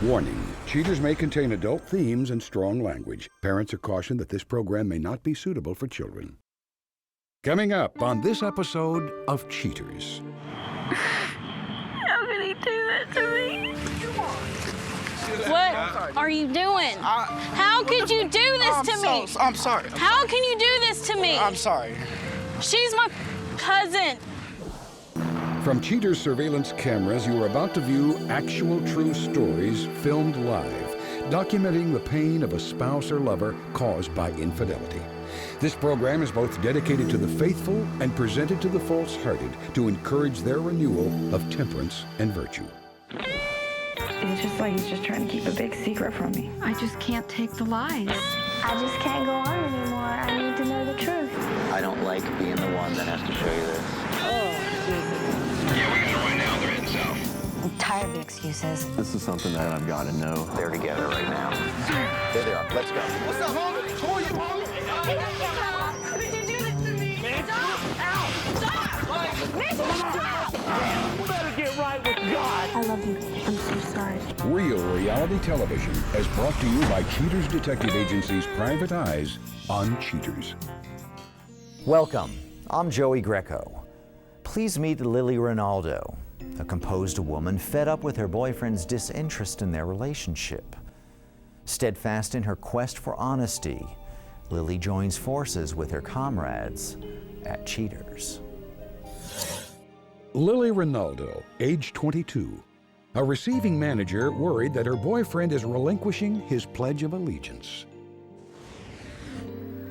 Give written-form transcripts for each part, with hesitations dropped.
Warning, cheaters may contain adult themes and strong language. Parents are cautioned that this program may not be suitable for children. Coming up on this episode of Cheaters. How can he do that to me? What are you doing? How could you do this to me? I'm sorry. How can you do this to me? I'm sorry. She's my cousin. From Cheaters surveillance cameras, you are about to view actual true stories filmed live, documenting the pain of a spouse or lover caused by infidelity. This program is both dedicated to the faithful and presented to the false-hearted to encourage their renewal of temperance and virtue. It's just like he's just trying to keep a big secret from me. I just can't take the lies. I just can't go on anymore. I need to know the truth. I don't like being the one that has to show you this. Yeah, we got it right now. They're heading south. I'm tired of the excuses. This is something that I've got to know. They're together right now. There they are. Let's go. What's up, homie? Who are you, homie? How did you do this to me? Stop! Ow! Stop! You better get right with God. I love you. I'm so sorry. Real reality television is brought to you by Cheaters Detective Agency's Private Eyes on Cheaters. Welcome, I'm Joey Greco. Please meet Lilly Renaldo, a composed woman fed up with her boyfriend's disinterest in their relationship. Steadfast in her quest for honesty, Lilly joins forces with her comrades at Cheaters. Lilly Renaldo, age 22, a receiving manager worried that her boyfriend is relinquishing his pledge of allegiance.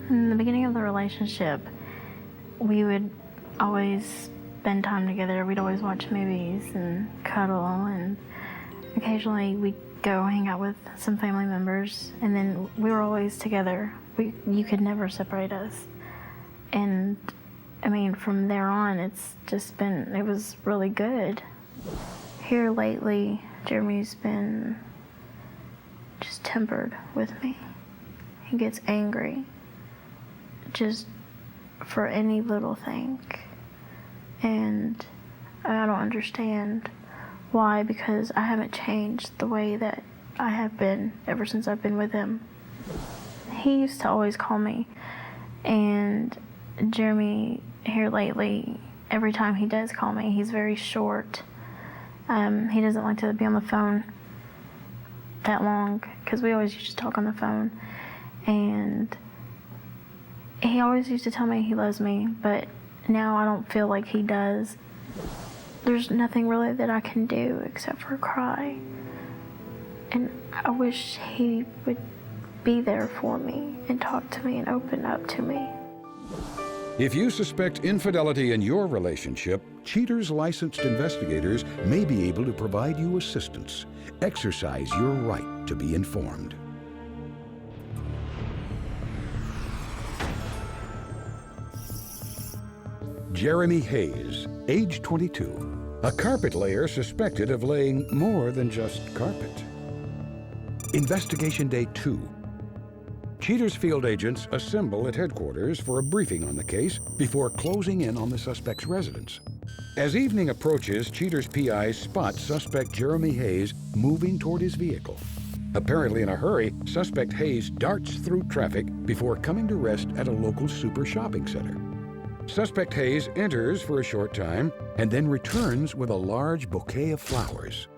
In the beginning of the relationship, we would always spend time together. We'd always watch movies and cuddle, and occasionally we'd go hang out with some family members, and then we were always together. You could never separate us. And I mean, from there on, it was really good. Here lately, Jeremy's been just tempered with me. He gets angry just for any little thing. And I don't understand why, because I haven't changed the way that I have been ever since I've been with him. He used to always call me, and Jeremy here lately, every time he does call me, he's very short. He doesn't like to be on the phone that long, because we always used to talk on the phone. And he always used to tell me he loves me, but now I don't feel like he does. There's nothing really that I can do except for cry. And I wish he would be there for me and talk to me and open up to me. If you suspect infidelity in your relationship, Cheaters licensed investigators may be able to provide you assistance. Exercise your right to be informed. Jeremy Hayes, age 22, a carpet layer suspected of laying more than just carpet. Investigation Day 2. Cheaters field agents assemble at headquarters for a briefing on the case before closing in on the suspect's residence. As evening approaches, Cheaters PIs spot suspect Jeremy Hayes moving toward his vehicle. Apparently in a hurry, suspect Hayes darts through traffic before coming to rest at a local super shopping center. Suspect Hayes enters for a short time and then returns with a large bouquet of flowers.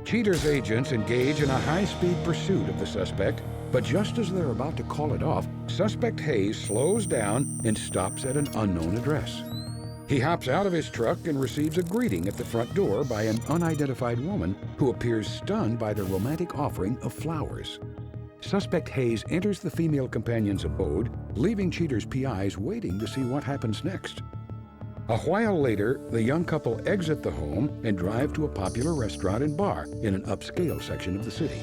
Cheaters agents engage in a high-speed pursuit of the suspect, but just as they're about to call it off, suspect Hayes slows down and stops at an unknown address. He hops out of his truck and receives a greeting at the front door by an unidentified woman who appears stunned by the romantic offering of flowers. Suspect Hayes enters the female companion's abode, leaving Cheaters PIs waiting to see what happens next. A while later, the young couple exit the home and drive to a popular restaurant and bar in an upscale section of the city.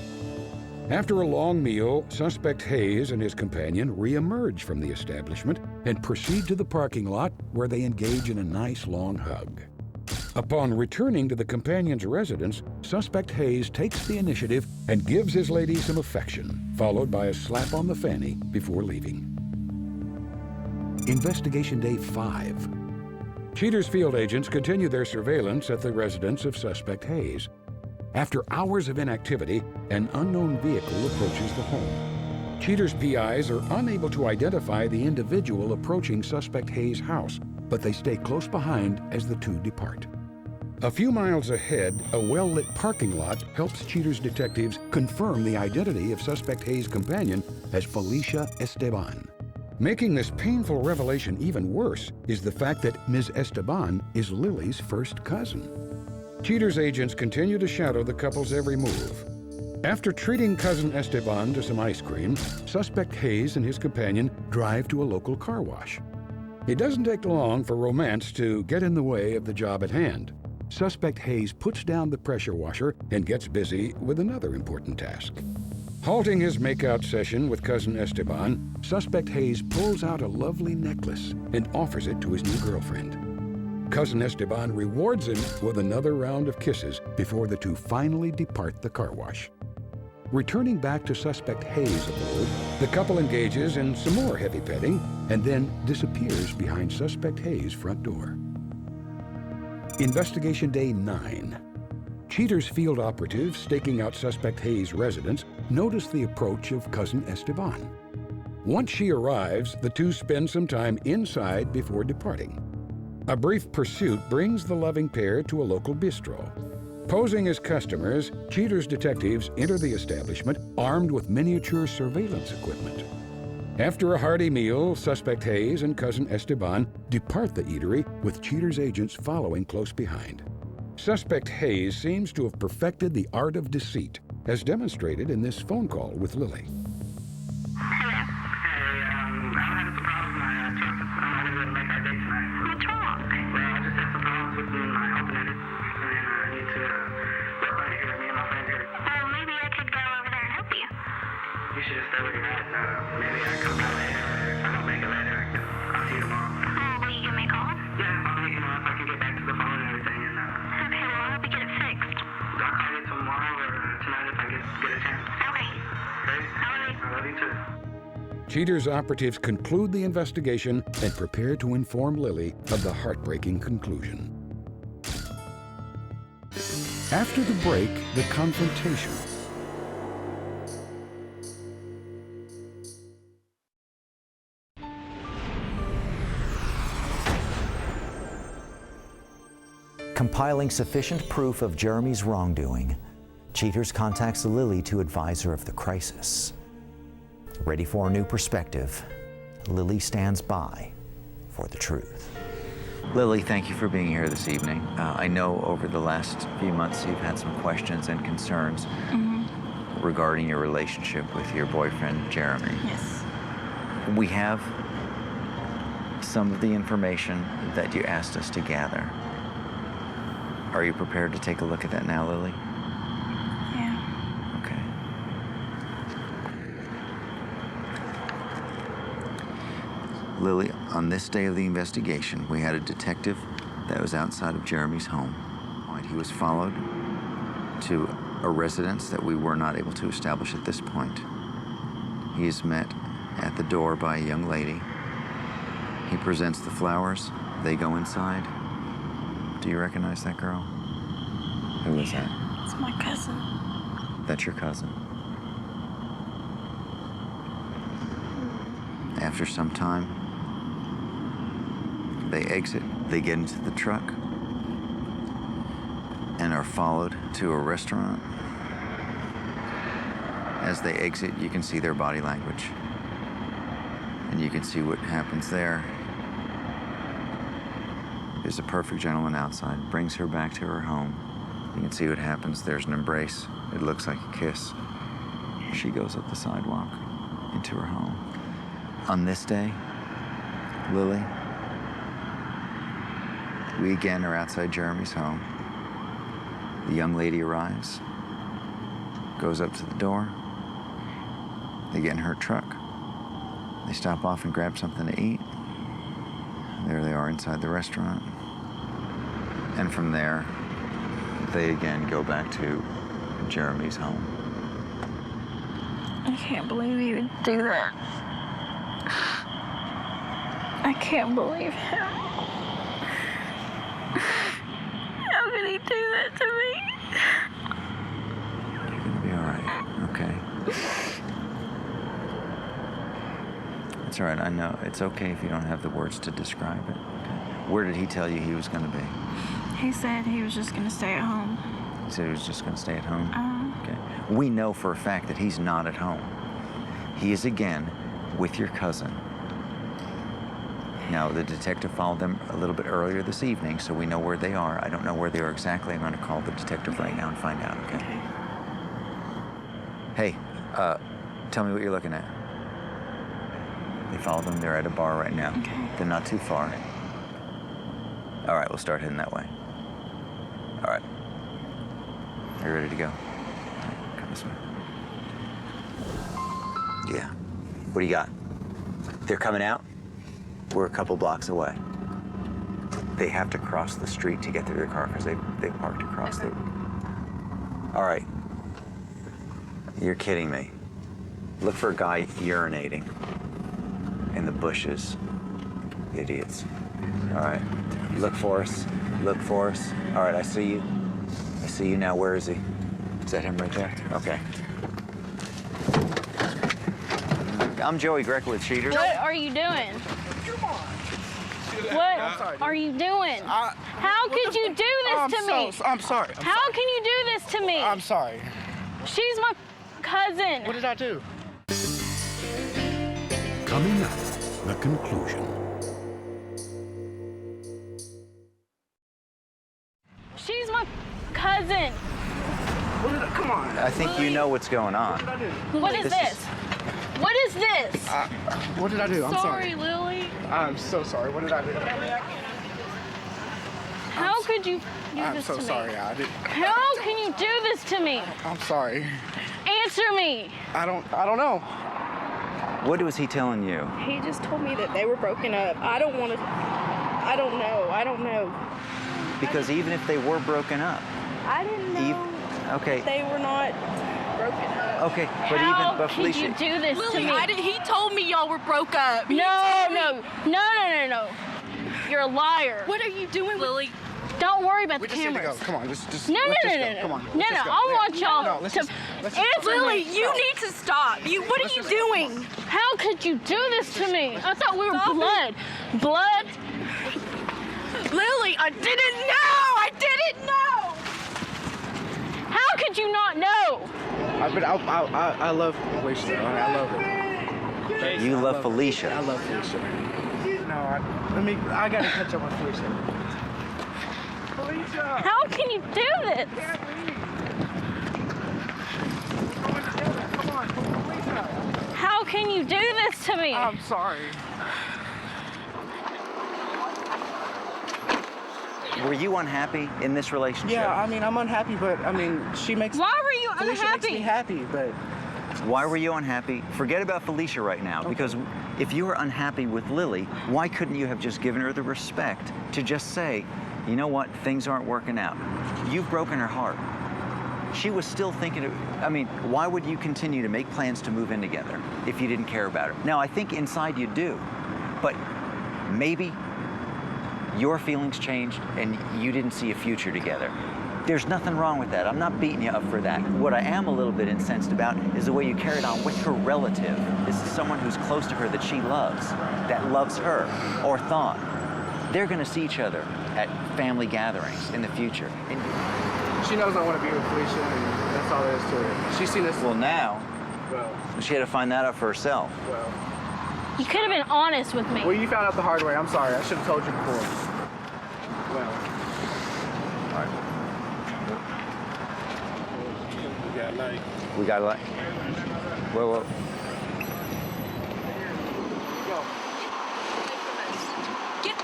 After a long meal, suspect Hayes and his companion re-emerge from the establishment and proceed to the parking lot, where they engage in a nice long hug. Upon returning to the companion's residence, suspect Hayes takes the initiative and gives his lady some affection, followed by a slap on the fanny before leaving. Investigation Day 5. Cheaters field agents continue their surveillance at the residence of suspect Hayes. After hours of inactivity, an unknown vehicle approaches the home. Cheater's PIs are unable to identify the individual approaching suspect Hayes' house, but they stay close behind as the two depart. A few miles ahead, a well-lit parking lot helps Cheater's detectives confirm the identity of suspect Hayes' companion as Felicia Esteban. Making this painful revelation even worse is the fact that Ms. Esteban is Lily's first cousin. Cheater's agents continue to shadow the couple's every move. After treating cousin Esteban to some ice cream, suspect Hayes and his companion drive to a local car wash. It doesn't take long for romance to get in the way of the job at hand. Suspect Hayes puts down the pressure washer and gets busy with another important task. Halting his makeout session with cousin Esteban, suspect Hayes pulls out a lovely necklace and offers it to his new girlfriend. Cousin Esteban rewards him with another round of kisses before the two finally depart the car wash. Returning back to suspect Hayes' abode, the couple engages in some more heavy petting and then disappears behind suspect Hayes' front door. Investigation Day 9. Cheater's field operatives staking out suspect Hayes' residence notice the approach of cousin Esteban. Once she arrives, the two spend some time inside before departing. A brief pursuit brings the loving pair to a local bistro. Posing as customers, Cheater's detectives enter the establishment armed with miniature surveillance equipment. After a hearty meal, suspect Hayes and cousin Esteban depart the eatery with Cheater's agents following close behind. Suspect Hayes seems to have perfected the art of deceit, as demonstrated in this phone call with Lilly. Cheater's operatives conclude the investigation and prepare to inform Lilly of the heartbreaking conclusion. After the break, the confrontation. Compiling sufficient proof of Jeremy's wrongdoing, Cheaters contacts Lilly to advise her of the crisis. Ready for a new perspective, Lilly stands by for the truth. Lilly, thank you for being here this evening. I know over the last few months you've had some questions and concerns regarding your relationship with your boyfriend, Jeremy. Yes. We have some of the information that you asked us to gather. Are you prepared to take a look at that now, Lilly? Yeah. Okay. Lilly, on this day of the investigation, we had a detective that was outside of Jeremy's home. He was followed to a residence that we were not able to establish at this point. He is met at the door by a young lady. He presents the flowers. They go inside. Do you recognize that girl? Who is that? It's my cousin. That's your cousin. After some time, they exit. They get into the truck and are followed to a restaurant. As they exit, you can see their body language. And you can see what happens there. There's a perfect gentleman outside, brings her back to her home. You can see what happens. There's an embrace. It looks like a kiss. She goes up the sidewalk into her home. On this day, Lilly, we again are outside Jeremy's home. The young lady arrives, goes up to the door. They get in her truck. They stop off and grab something to eat. There they are inside the restaurant. And from there, they again go back to Jeremy's home. I can't believe he would do that. I can't believe him. How could he do that to me? It's all right, I know. It's okay if you don't have the words to describe it. Where did he tell you he was going to be? He said he was just going to stay at home. He said he was just going to stay at home? Okay. We know for a fact that he's not at home. He is again with your cousin. Now, the detective followed them a little bit earlier this evening, so we know where they are. I don't know where they are exactly. I'm going to call the detective right now and find out, okay? Hey, tell me what you're looking at. They followed them. They're at a bar right now. Okay. They're not too far. All right, we'll start heading that way. All right. Are you ready to go? All right, come this way. Yeah. What do you got? They're coming out? We're a couple blocks away. They have to cross the street to get to their car because they parked across the... All right. You're kidding me. Look for a guy urinating in the bushes. Idiots. All right. Look for us. Look for us. All right, I see you. I see you now. Where is he? Is that him right there? Okay. I'm Joey Greco with Cheaters. What are you doing? What are you doing? How could you do this to me? I'm sorry. How can you do this to me? I'm sorry. She's my cousin. What did I do? Coming up, the conclusion. She's my cousin. Come on. I think you know what's going on. What is this? What is this? What did I do? I'm sorry. Sorry, Lily. I'm so sorry. What did I do? How could you do I'm this so to me? sorry. I did. How can you do this to me? I'm sorry. Answer me. I don't know. What was he telling you? He just told me that they were broken up. I don't know. Because even if they were broken up, I didn't know okay, they were not broken up. okay, but How but could Felicia, you do this to me? He told me y'all were broke up. No. You're a liar. What are you doing, Lily? Don't worry about We the just need to cameras. go. Come on, just No. let's just go. Come on. No, let's just go. I want y'all No, let's to just answer Lily, me. you need to stop. What are you doing? How could you do this to me? I thought we were blood. Blood? Lily, I didn't know. I didn't know. How could you not know? I love Felicia. I love her. you love Felicia. I love Felicia. No, I gotta catch up with Felicia. Felicia! How can you do this? Come on, Felicia! How can you do this to me? I'm sorry. Were you unhappy in this relationship? Yeah, I mean, I'm unhappy, but I mean, she makes. Why were you Felicia makes me unhappy? happy, but. Why were you unhappy? Forget about Felicia right now, because if you were unhappy with Lily, why couldn't you have just given her the respect to just say, you know what, things aren't working out. You've broken her heart. She was still thinking why would you continue to make plans to move in together if you didn't care about her? Now, I think inside you do, but maybe your feelings changed and you didn't see a future together. There's nothing wrong with that. I'm not beating you up for that. What I am a little bit incensed about is the way you carried on with her relative. This is someone who's close to her that she loves, that loves her, or thought. They're gonna see each other at family gatherings in the future. And She knows I want to be with Felicia, and that's all there is to it. She's seen this. well, now, she had to find that out for herself. You could have been honest with me. Well, you found out the hard way. I'm sorry. I should have told you before. Well, all right. We got like, well, Get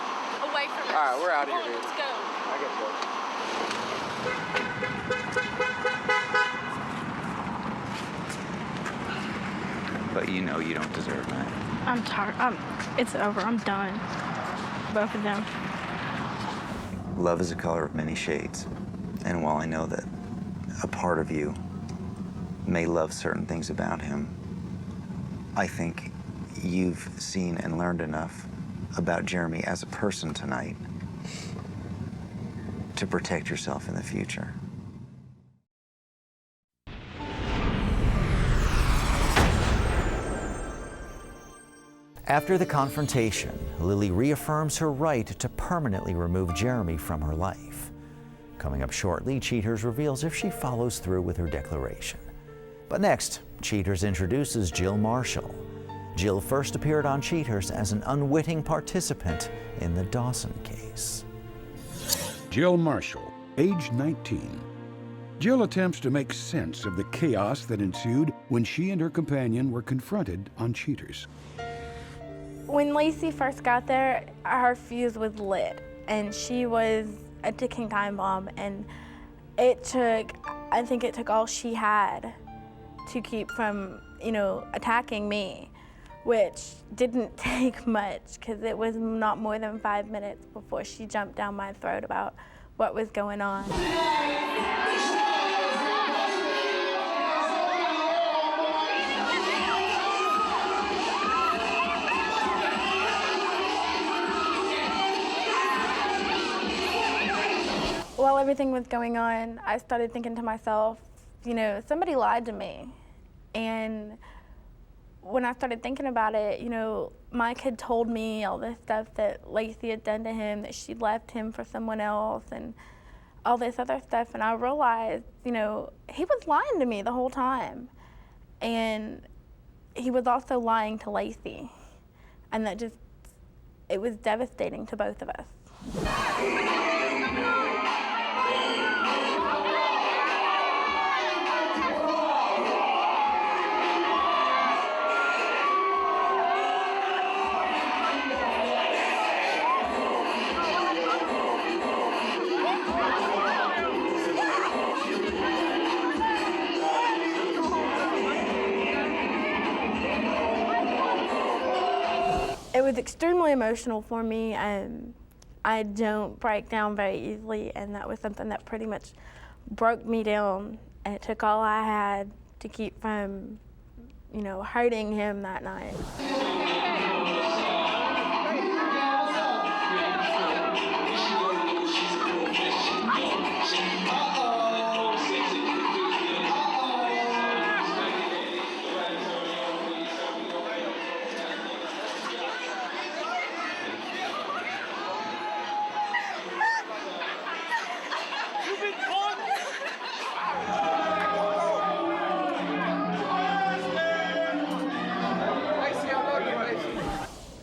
away from us. All right, we're out of here, dude. Let's go. I guess so. but you know you don't deserve that. I'm tired. It's over. I'm done. Both of them. Love is a color of many shades. And while I know that a part of you may love certain things about him, I think you've seen and learned enough about Jeremy as a person tonight to protect yourself in the future. After the confrontation, Lilly reaffirms her right to permanently remove Jeremy from her life. Coming up shortly, Cheaters reveals if she follows through with her declaration. But next, Cheaters introduces Jill Marshall. Jill first appeared on Cheaters as an unwitting participant in the Dawson case. Jill Marshall, age 19. Jill attempts to make sense of the chaos that ensued when she and her companion were confronted on Cheaters. When Lacey first got there, her fuse was lit, and she was a ticking time bomb, and I think it took all she had to keep from, attacking me, which didn't take much, because it was not more than 5 minutes before she jumped down my throat about what was going on. While everything was going on, I started thinking to myself, somebody lied to me. And when I started thinking about it, Mike had told me all this stuff that Lacey had done to him, that she left him for someone else, and all this other stuff. And I realized, he was lying to me the whole time. And he was also lying to Lacey. And it was devastating to both of us. It was extremely emotional for me, and I don't break down very easily, and that was something that pretty much broke me down, and it took all I had to keep from, hurting him that night.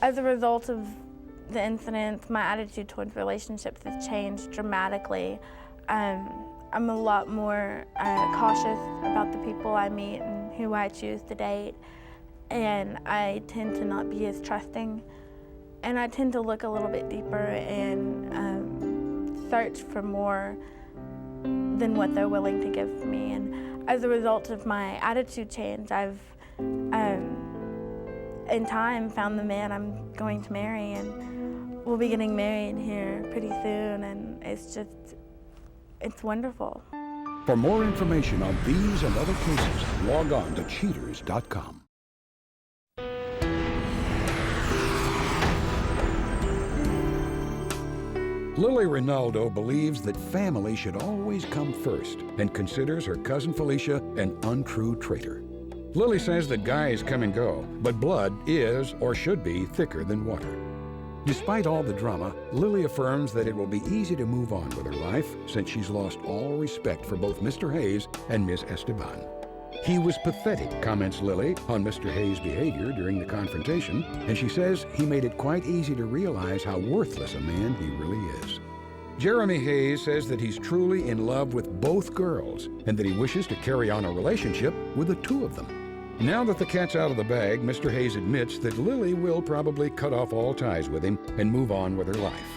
As a result of the incident, my attitude towards relationships has changed dramatically. I'm a lot more cautious about the people I meet and who I choose to date, and I tend to not be as trusting, and I tend to look a little bit deeper and search for more than what they're willing to give me. And as a result of my attitude change, I've in time found the man I'm going to marry, and we'll be getting married here pretty soon, and it's wonderful. For more information on these and other cases, log on to cheaters.com. Lilly Renaldo believes that family should always come first and considers her cousin Felicia an untrue traitor. Lilly says that guys come and go, but blood is, or should be, thicker than water. Despite all the drama, Lilly affirms that it will be easy to move on with her life since she's lost all respect for both Mr. Hayes and Ms. Esteban. He was pathetic, comments Lilly on Mr. Hayes' behavior during the confrontation, and she says he made it quite easy to realize how worthless a man he really is. Jeremy Hayes says that he's truly in love with both girls and that he wishes to carry on a relationship with the two of them. Now that the cat's out of the bag, Mr. Hayes admits that Lilly will probably cut off all ties with him and move on with her life.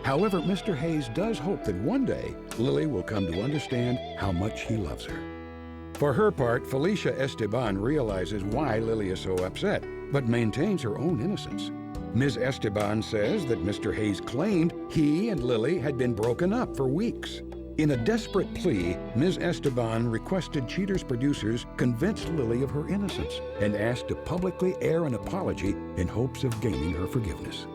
However, Mr. Hayes does hope that one day Lilly will come to understand how much he loves her. For her part, Felicia Esteban realizes why Lilly is so upset, but maintains her own innocence. Ms. Esteban says that Mr. Hayes claimed he and Lilly had been broken up for weeks. In a desperate plea, Ms. Esteban requested Cheaters producers convince Lilly of her innocence and asked to publicly air an apology in hopes of gaining her forgiveness.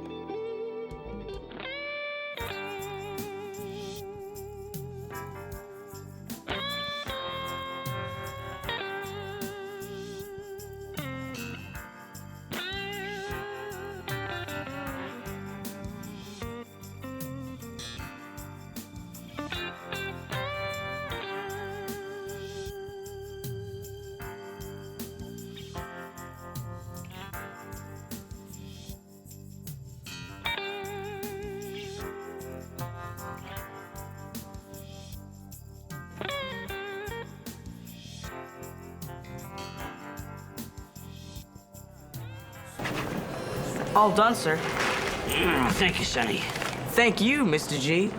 All done, sir. Thank you, Sonny. Thank you, Mr. G.